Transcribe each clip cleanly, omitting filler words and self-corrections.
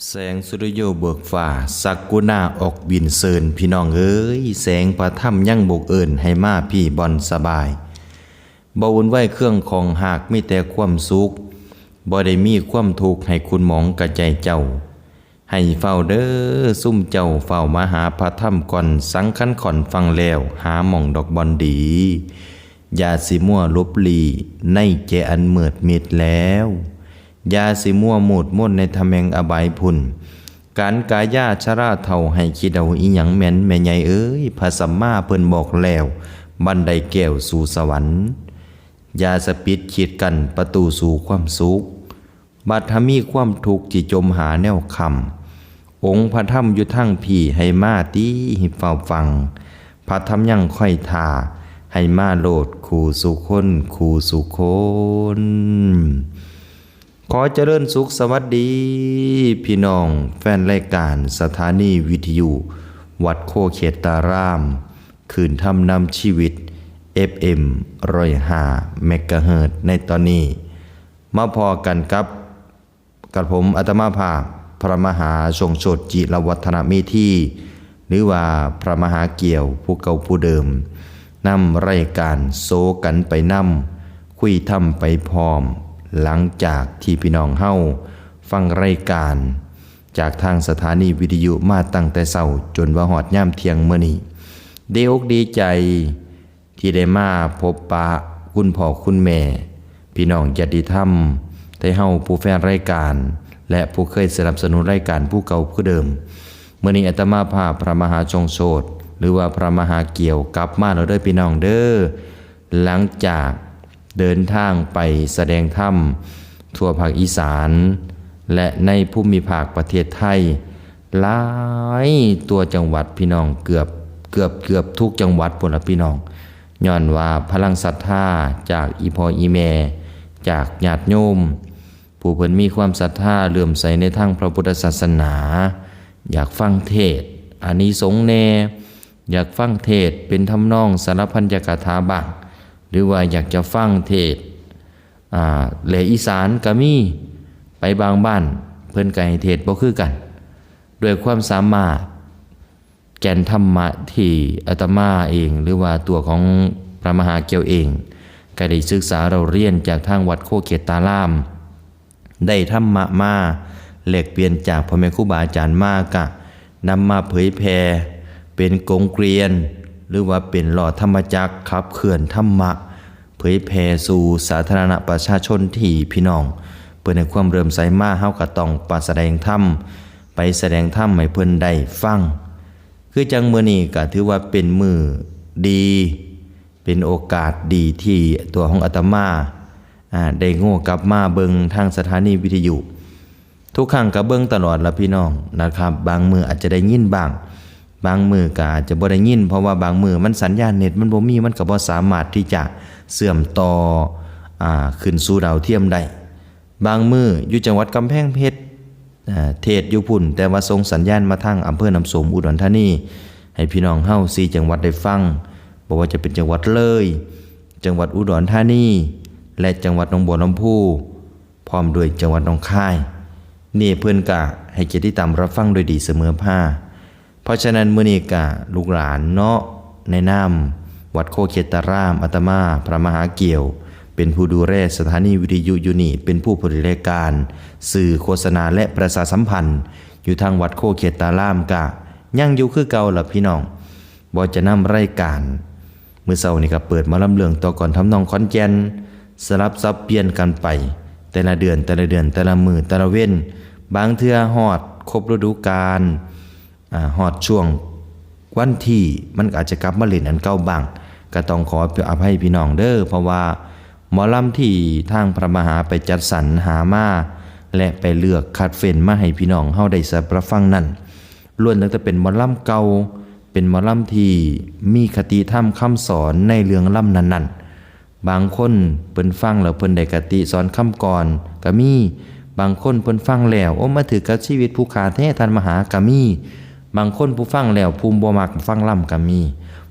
แสงสุริโยเบิกฟ้าสักกุณาออกบินเซินพี่น้องเอ้ยแสงพระถ้ำยั่งบกเอิญให้มาพี่บอนสบายบ่วุ่นวายเครื่องของหากมีแต่ความสุขบ่ได้มีความทุกข์ให้คุณหมองกระใจเจ้าให้เฝ้าเด้อซุ่มเจ้าเฝ้ามาหาพระถ้ำก่อนสังขันข่อนฟังแล้วหาหม่องดอกบอนดีอย่าสิมั่วลบลีในเจอันเมิดมิดแล้วยาสิมั่วหมูดม่นในทำแมงอบายพุ่นการกายาชราเท่าให้คิดเอาอีหยังแม่นแม่ใหญ่เอ้ยพระสัมมาเพิ่นบอกแล้วบันไดแก้วสู่สวรรค์ยาสปิดขีดกันประตูสู่ความสุขบัดทมีความทุกข์จิจมหาแนวคำองค์พระธรรมอยู่ทั้งพี่ให้มาตีหิเฝ้าฟังพระธรรมยังค่อยทาให้มาโลดคู่สุคนคู่สุคนขอเจริญสุขสวัสดีพี่น้องแฟนรายการสถานีวิทยุวัดโคเขตารามคืนทำนำชีวิต FM 105 เมกะเฮิรตซ์ในตอนนี้มาพอกันกับผมอาตมาภาพพระมหาทรงโสดจิรวัฒนเมธีหรือว่าพระมหาเกี่ยวผู้เก่าผู้เดิมนำรายการโซกันไปนำคุยทำไปพร้อมหลังจากที่พี่น้องเฮาฟังรายการจากทางสถานีวิทยุมาตั้งแต่เช้าจนว่าฮอดยามเที่ยงมื้อนี้ดีอกดีใจที่ได้มาพบปะคุณพ่อคุณแม่พี่น้องญาติธรรมได้เฮาผู้แฟนรายการและผู้เคยสนับสนุนรายการผู้เก่าผู้เดิมมื้อนี้อาตมาภาพพระมหาทรงโสดหรือว่าพระมหาเกี่ยวกลับมาแล้วเด้อพี่น้องเด้อหลังจากเดินทางไปแสดงธรรมทั่วภาคอีสานและในภูมิภาคประเทศไทยหลายตัวจังหวัดพี่น้องเกือบทุกจังหวัดพุ่นล่ะพี่น้องย้อนว่าพลังศรัทธาจากอีพ่ออีแม่จากญาติโยมผู้เพิ่นมีความศรัทธาเลื่อมใสในทางพระพุทธศาสนาอยากฟังเทศน์อานิสงส์แน่อยากฟังเทศน์เป็นทำนองสารพันยกถาบ้างหรือว่าอยากจะฟังเทศแหล่อีสานก็มีไปบางบ้านเพิ่นก็ให้เทศบ่คือกันด้วยความสามารถแก่นธรรมะที่อาตมาเองหรือว่าตัวของพระมหาเกี่ยวเองก็ได้ศึกษาเราเรียนจากทางวัดโคเขตารามได้ธรรมะมาแลกเปลี่ยนจากพ่อแม่ครูบาอาจารย์มากะนำมาเผยแผ่เป็นกงเกวียนหรือว่าเป็นหลอดธรรมจักรขับเคลื่อนธรรมะเผยแผ่สู่สาธารณประชาชนที่พี่น้องเพิ่นให้ความเริ่มใสมาเฮาก็ต้องแสดงธรรมไปแสดงธรรมให้เพิ่นได้ฟังคือจังมื้อนี้ก็ถือว่าเป็นมื้อดีเป็นโอกาสดีที่ตัวของอาตมาได้โง่กลับมาเบิ่งทางสถานีวิทยุทุกครั้งก็เบิ่งตลอดล่ะพี่น้องนะครับบางมื้ออาจจะได้ยินบ้างบางมือก็อาจจะบ่ได้ยินเพราะว่าบางมือมันสัญญาณเน็ตมันบ่มีมันก็บ่สามารถที่จะเชื่อมต่อขึ้นสู่ดาวเทียมได้บางมืออยู่จังหวัดกำแพงเพชรเทศอยู่พุ่นแต่ว่าส่งสัญญาณมาทางอำเภอน้ำสมอุดรธานีให้พี่น้องเฮา4จังหวัดได้ฟังบ่ว่าจะเป็นจังหวัดเลยจังหวัดอุดรธานีและจังหวัดหนองบัวลำพูพร้อมด้วยจังหวัดหนองคายนี่เพิ่นก็ให้เกียรติตามรับฟังโดยดีเสมอภาคเพราะฉะนั้นมื้อนี้ก็ลูกหลานเนาะในนามวัดโคเขตารามอาตมาพระมหาเกี่ยวเป็นผู้ดูแลสถานีวิทยุอยู่นี่เป็นผู้ผลิตรายการสื่อโฆษณาและประชาสัมพันธ์อยู่ทางวัดโคเขตารามก็ยังอยู่คือเก่าล่ะพี่น้องบ่จะนำรายการมื้อเช้านี้ก็เปิดมาลำเรื่องต่อก่อนทำนองขอนแก่นสลับซับเปลี่ยนกันไปแต่ละเดือนแต่ละมื้อแต่ละเว้นบางเทื่อฮอดครบฤดูกาลฮอดช่วงวันที่มันอาจจะกลับมาเล่นอันเก่าบ้างก็ต้องขออภัยพี่น้องเด้อเพราะว่าหมอลำที่ทางพระมหาไปจัดสรรหามาและไปเลือกคัดเฟ้นมาให้พี่น้องเฮาได้รับฟังนั่นล้วนตั้งแต่เป็นหมอลำเก่าเป็นหมอลำที่มีคติธรรมคำสอนในเรื่องลำนั้นๆบางคนเพิ่นฟังแล้วเพิ่นได้คติสอนคำก่อนก็มีบางคนเพิ่นฟังแล้วมาถือกับชีวิตผู้ขาแท้ท่านมหาก็มีบางคนผู้ฟังแล้วภูมิบ่มักฟังล่ำก็มี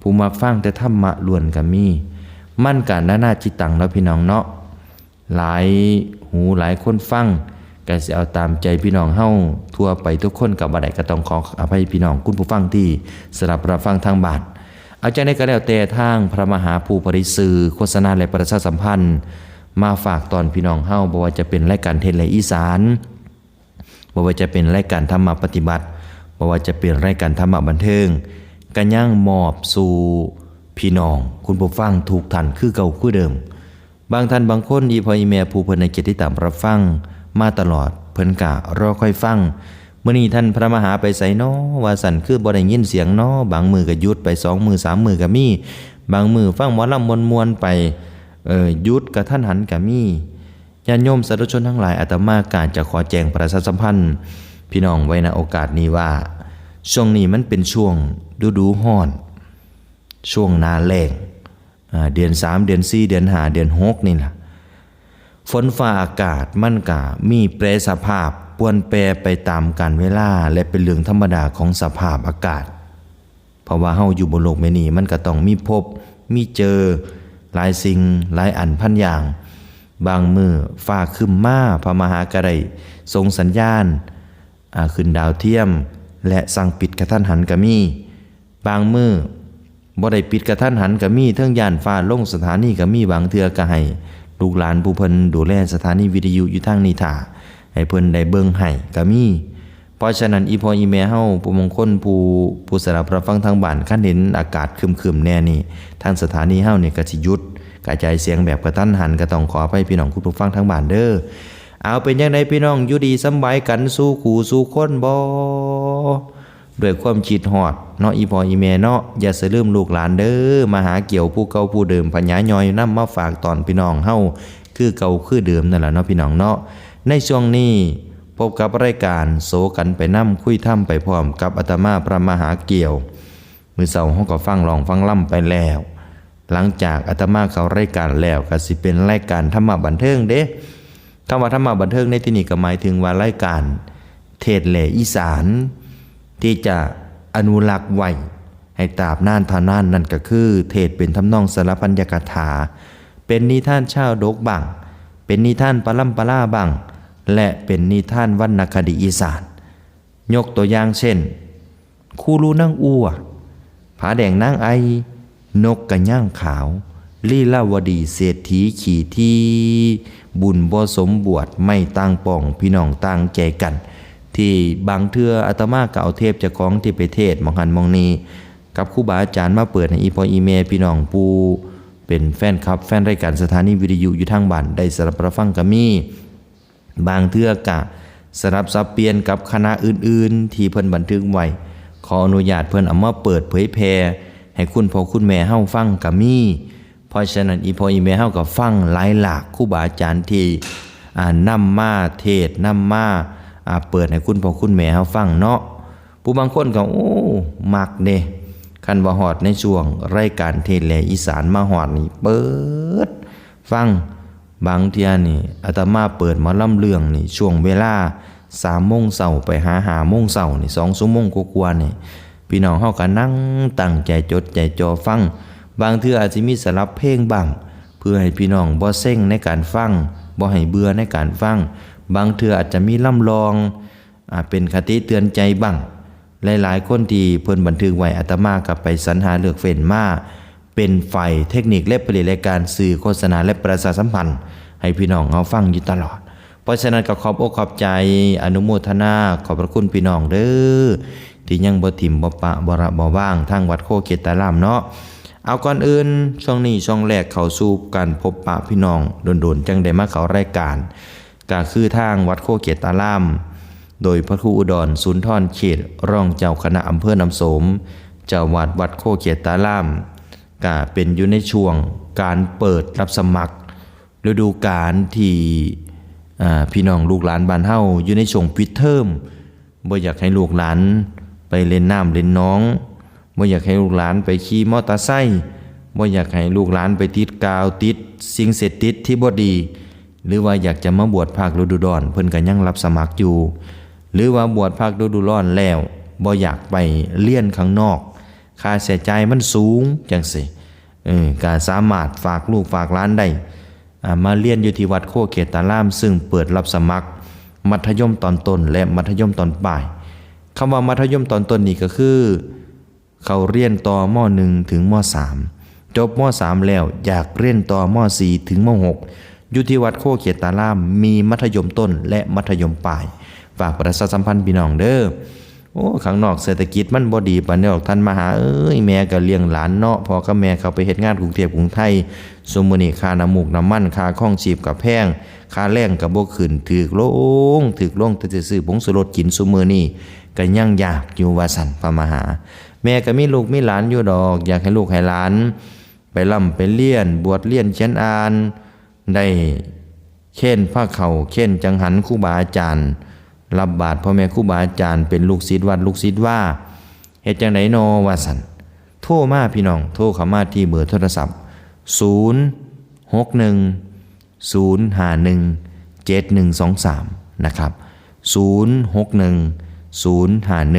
ผู้มักฟังแต่ธรรมะล้วนก็มีมันก็นานาจิตตังแล้วพี่น้องเนาะหลายหูหลายคนฟัง ก็สิเอาตามใจพี่น้องเฮาทั่วไปทุกคนกับบ่ได้ก็ต้องขออภัยพี่น้องคุณผู้ฟังที่สลับรับฟังทางบ้านเอาจังได๋ก็แล้วแต่ทางพระมหาผู้ผลิตสื่อโฆษณาและประชาสัมพันธ์มาฝากตอนพี่น้องเฮาบ่ว่าจะเป็นรายการเทศและอีสานบ่ว่าจะเป็นรายการธรรมปฏิบัติบ่ว่าจะเป็นรายการธรรมบันเทิงก็ยังมอบสู่พี่น้องคุณผู้ฟังทุกท่านคือเก่าคือเดิมบางท่านบางคนอีพ่ออีแม่ผู้เพิ่นให้เกียรติตามรับฟังมาตลอดเพิ่นกะรอคอยฟังมื้อนี้ท่านพระมหาไปไสน้อว่าสั่นคือบ่ได้ยินเสียงน้อบางมือก็หยุดไป2 มื้อ 3 มื้อก็มีบางมื้อฟังหมอลำม่วนๆไปหยุดกะทันหันก็มีญาติโยมสาธุชนทั้งหลายอาตมาการจะขอแจ้งประชาสัมพันธ์พี่น้องไว้ณโอกาสนี้ว่าช่วงนี้มันเป็นช่วงฤดูร้อนช่วงหน้าแล้งเดือน3เดือน4เดือน5เดือน6นี่ล่ะฝนฟ้าอากาศมันก็มีแปรสภาพปวนแปรไปตามกาลเวลาและเป็นเรื่องธรรมดาของสภาพอากาศเพราะว่าเฮาอยู่บนโลกใบนี้มันก็ต้องมีพบมีเจอหลายสิ่งหลายอันพันอย่างบางมือฟ้าครึ้มมาพระมหากระไดส่งสัญญาณขึ้นดาวเทียมและสั่งปิดกระทันหันก็มีบางมือบ่ได้ปิดกระทันหันก็มีเทิงย่านฟ้าลงสถานีก็มีบางเทื่อก็ให้ลูกหลานผู้เพิ่นดูแลสถานีวิทยุอยู่ทางนี้ท่าให้เพิ่นได้เบิ่งให้ก็มีเพราะฉะนั้นอีพ่ออีแม่เฮาผู้มงคลผู้สนับรับฟังทางบ้านคันเห็นอากาศครึมๆแน่นี่ทางสถานีเฮานี่ก็สิหยุดกระจายเสียงแบบกระทันหันก็ต้องขออภัยพี่น้องคุณผู้ฟังทางบ้านเด้อเอาเป็นจังไดพี่น้องอยู่ดีสำบายกันสู้ขู่สู้คนบ่ด้วยความคิดฮอดเนาะอีพ่ออีแม่เนาะอย่าสะลืมลูกหลานเด้อมาหาเกี่ยวผู้เก่าผู้เดิมพญาย่อยนำมาฝากตอนพี่น้องเฮาคือเก่าคือเดิมนั่นล่ะเนาะพี่น้องเนาะในช่วงนี้พบกับรายการโสกันไปนำคุยถ้ำไปพร้อมกับอาตมาพระมหาเกี่ยวมื้อเช้าเฮาก็ฟังร้องฟังล่ำไปแล้วหลังจากอาตมาเข้ารายการแล้วก็สิเป็นรายการธรรมะบันเทิงเด้คำว่าธรรมะบันเทิงในที่นี้ก็หมายถึงว่ารายการเทศและอีสานที่จะอนุรักษ์ไว้ให้ตราบนานเท่านานนั่นก็คือเทศเป็นทำนองสารพันยกถาเป็นนิทานชาวดกบังเป็นนิทานปะล่ำปะล่าบังและเป็นนิทานวรรณคดีอีสานยกตัวอย่างเช่นคูรูนางอัวผาแดงนางไอนกกระย่างขาวลีลาวดีเศรษฐีขี่ที่บุญบ่สมบวชไม่ตั้งป่องพี่น้องตั้งใจกันที่บางเทื่ออาตมาก็เอาเทพเจ้าของที่ไปเทศมองหันมองนี้กับครูบาอาจารย์มาเปิดให้อีพ่ออีแม่พี่น้องผู้เป็นแฟนคลับแฟนรายการสถานีวิทยุอยู่ทางบ้านได้สรับรับฟังก็มีบางเทื่อกะสลับสับเปลี่ยนกับคณะอื่นๆที่เพิ่นบันทึกไว้ขออนุญาตเพิ่นเอามาเปิดเผยแพร่ให้คุณพ่อคุณแม่เฮาฟังก็มีเพราะฉะนั้นอีพ่ออีแม่เฮาก็ฟังหลายหลากครูบาอาจารย์ที่นำมาเทศนำมาเปิดให้คุณพ่อคุณแม่เฮาฟังเนาะผู้บางคนก็โอ้มักเด้คันว่าฮอดในช่วงรายการเทศและอีสานมาฮอดนี่เปิดฟังบางเที่ยนี่อาตมาเปิดมาล่ำเรื่องนี่ช่วงเวลา 3:00 นไปหา 5:00 นนี่2 ชั่วโมงกว่าๆนี่พี่น้องเฮาก็นั่งตั้งใจจดใจจ่อฟังบางเทื่ออาจสิมีสลับเพลงบ้างเพื่อให้พี่น้องบ่เซ็งในการฟังบ่ให้เบื่อในการฟังบางเทื่ออาจจะมีล่ำลองเป็นคติเตือนใจบ้างหลายๆคนที่เพิ่นบันทึกไว้อาตมาก็ไปสรรหาเลือกเฟ้นมาเป็นฝ่ายเทคนิคและผลิตรายการสื่อโฆษณาและประชาสัมพันธ์ให้พี่น้องเฮาฟังอยู่ตลอดเพราะฉะนั้นก็ขอบอกขอบใจอนุโมทนาขอบพระคุณพี่น้องเด้อที่ยังบ่ถิ่มบ่ปะบ่ระบ่ว่างทางวัดโคเกตารามเนาะเอาก่อนอื่นช่วงนี้ช่วงแรกเข้าสู่การพบปะพี่น้องโดนๆจังได้มาเข้ารายการก็คือทางวัดโคเกตารามโดยพระครูอุดรสุนทรเขตรองเจ้าคณะอำเภอน้ำโสมเจ้าวาดวัดโคเกตารามก็เป็นอยู่ในช่วงการเปิดรับสมัครฤดูกาลที่พี่น้องลูกหลานบ้านเฮาอยู่ในช่วงปิดเทอมบ่อยากให้ลูกหลานไปเล่นน้ำเล่นน้องบ่อยากให้ลูกหลานไปขี่มอเตอร์ไซค์บ่อยากให้ลูกหลานไปติดกาวติดสิ่งเสพติดที่บ่ดีหรือว่าอยากจะมาบวชภาคฤดูร้อนเพิ่นก็ยังรับสมัครอยู่หรือว่าบวชภาคฤดูร้อนแล้วบ่อยากไปเรียนข้างนอกค่าใช้จ่ายมันสูงจังซี่ก็สามารถฝากลูกฝากหลานได้มาเรียนอยู่ที่วัดโคเกตารามซึ่งเปิดรับสมัคร มัธยมตอนต้นและมัธยมตอนปลายคำว่ามัธยมตอนต้นนี่ก็คือเขาเรียนต่อม.1 ถึงม.3 จบม.3 แล้วอยากเรียนต่อม.4 ถึงม.6 อยู่ที่วัดโคเขตตารามมีมัธยมต้นและมัธยมปลายฝากประชาสัมพันธ์พี่น้องเด้อโอ้ข้างนอกเศรษฐกิจมันบ่ดีปานนี้หรอกท่านมาหาแม่ก็เลี้ยงหลานเนาะพอกับแม่เขาไปเฮ็ดงานกรุงเทพกรุงไทยซุมื้อนี้ค่าน้ำมูกน้ำมันค่าข้องชีพก็แพงค่าแรงก็บ่ขึ้นถูกลงแต่จะซื้อผงชูรสกินซุมื้อนี้ก็ยังยากอยู่ว่าซั่นพามาหาแม่ก็มีลูกมีหลานอยู่ดอกอยากให้ลูกให้หลานไปร่ำไปเรียนบวชเรียนเขียนอ่านได้เค้นพระเขาเค้นจังหันครูบาอาจารย์รับบาตรพ่อแม่ครูบาอาจารย์เป็นลูกศิษย์วัดลูกศิษย์ว่าเฮ็ดจังได๋นอว่าซั่นโทรมาพี่น้องโทรเข้ามาที่เบอร์โทรศัพท์061 051 7123นะครับ061 051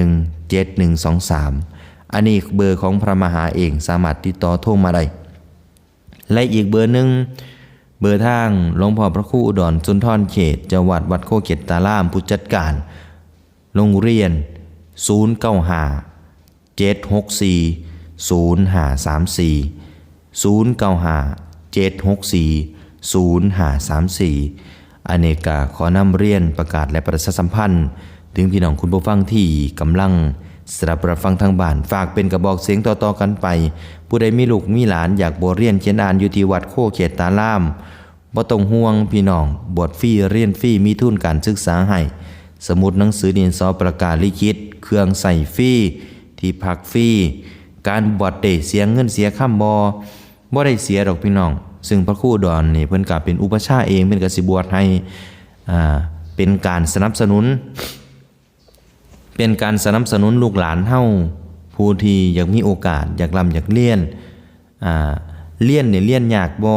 7123อันนี้เบอร์ของพระมหาเองสามารถติดต่อโทรมาได้และอีกเบอร์หนึ่งเบอร์ทางหลวงพ่อพระครูอุดรสุนทรเขตจังหวัดวัดโคเขตตารามผู้จัดการโรงเรียน095 764 0534 095 764 0534อเนกาขอนำเรียนประกาศและประชาสัมพันธ์ถึงพี่น้องคุณผู้ฟังที่กำลังสดับรับฟังทางบ้านฝากเป็นกระบอกเสียงต่อๆกันไปผู้ใดมีลูกมีหลานอยากบวชเรียนเขียนอ่านอยู่ที่วัดโคเขตตารามบ่ต้องห่วงพี่น้องบวชฟรีเรียนฟรีมีทุนการศึกษาให้สมุดหนังสือดินสอประกาศลิขิตเครื่องใส่ฟรีที่พักฟรีการบวชได้เสียเงินเสียค่าบ่ได้เสียดอกพี่น้องซึ่งพระครูอุดรนี่เพิ่นก็เป็นอุปชาเองเพิ่นก็สิบวชให้เป็นการสนับสนุนลูกหลานเฮาผู้ที่อยากมีโอกาสอยากร่ำอยากเรียนเรียนเนี่ยเรียนยากบ่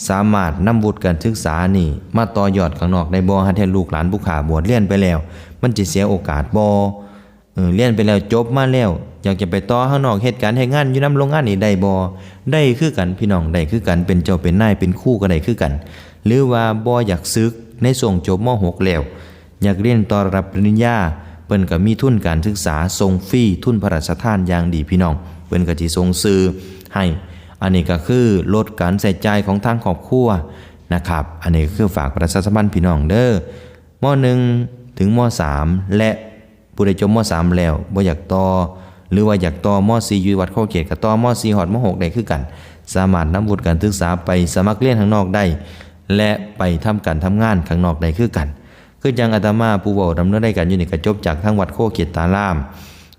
สามารถนำวุฒิการศึกษานี่มาต่อยอดข้างนอกได้บ่หาแท้ลูกหลานผู้ขาบวชเรียนไปแล้วมันจะเสียโอกาสบ่เรียนไปแล้วจบมาแล้วอยากจะไปต่อข้างนอกเฮ็ดการเฮ็ดงานอยู่นำโรงงานนี่ได้บ่ได้คือกันพี่น้องได้คือกันเป็นเจ้าเป็นนายเป็นครูก็ได้คือกันหรือว่าบ่อยากศึกในช่วงจบม.6 แล้วอยากเรียนต่อระดับปริญญาเพิ่นก็มีทุนการศึกษาส่งฟรีทุนพระราชทานอย่างดีพี่น้องเพิ่นก็สิส่งซื้อให้อันนี้ก็คือลดการใช้จ่ายของทางครอบครัวนะครับอันนี้คือฝากประชาสัมพันธ์พี่น้องเด้อม.1 ถึงม.3 และผู้ใดจบม.3 แล้วบ่อยากต่อหรือว่าอยากต่อม.4 อยู่วัดโคเขตก็ต่อม.4 ฮอดม.6 ได้คือกันสามารถนำวุฒิการศึกษาไปสมัครเรียนข้างนอกได้และไปทำการทำงานข้างนอกได้คือกันคือจังอาตมาผู้เว้าดำเนินรายการอยู่นี่ก็จบจากทางวัดโคเขตตาราม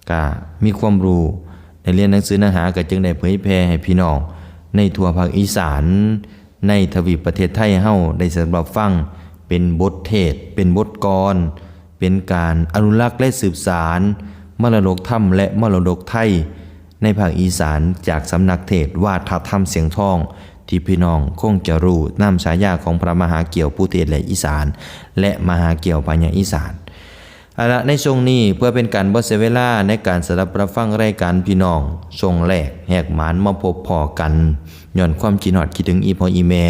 ก็มีความรู้ในเรียนหนังสือเนื้อหาก็จึงได้เผยแพร่ให้พี่น้องในทั่วภาคอีสานในทวีปประเทศไทยเฮาได้สดับฟังเป็นบทเทศเป็นบทกลเป็นการอนุรักษ์และสืบสานมรดกธรรมและมรดกไทยในภาคอีสานจากสำนักเทศวาทธรรมเสียงทองที่พี่น้องคงจะรู้นามฉายาของพระมหาเกี่ยวผู้เทศและอีสานและมหาเกี่ยวปัญญาอีสานในช่วงนี้เพื่อเป็นการบ่เสียเวลาในการสดับรับฟังรายการพี่น้องช่วงแรกแหกหมานมาพบพอกันย้อนความคิดฮอดคิดถึงอีพ่ออีแม่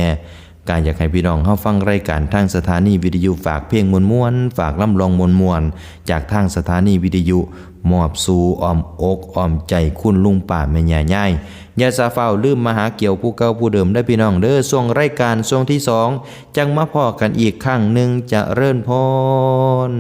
การอยากให้พี่น้องเฮาฟังรายการทางสถานีวิทยุฝากเพลงม่วนๆฝากล่ำลองม่วนๆจากทางสถานีวิทยุมอบสู่อ้อมอกอ้อมใจคุณลุงป้าแม่ย่าย่ายอย่าซาเฝ้าลืมมาหาเกี่ยวผู้เก่าผู้เดิมได้พี่น้องเด้อช่วงรายการช่วงที่2จังมาพอกันอีกครั้งหนึ่งจะเริ่นพร